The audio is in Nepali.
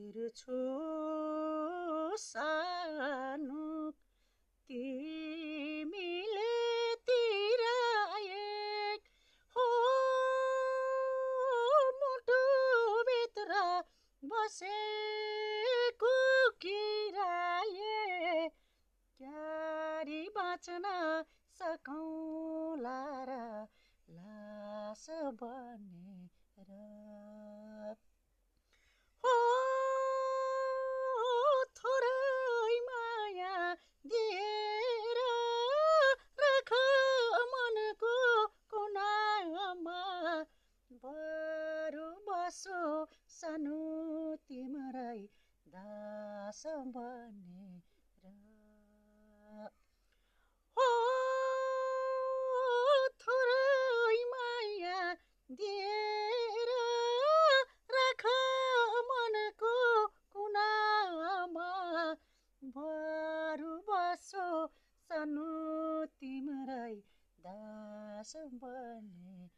हेर्छु सानो तिमीले तिराएक हो मुटुभित्र बसेको किराए क्यारी बाँच्न सकौँला र लास बनेर हो थोरै माया दिएर राख मनको कुनामा बरु बसो सानो तिम्रै दास बनेर हो थोरै माया दिएर राख मनको कुनामा बरु बसो सानो तिम्रै दास बनेर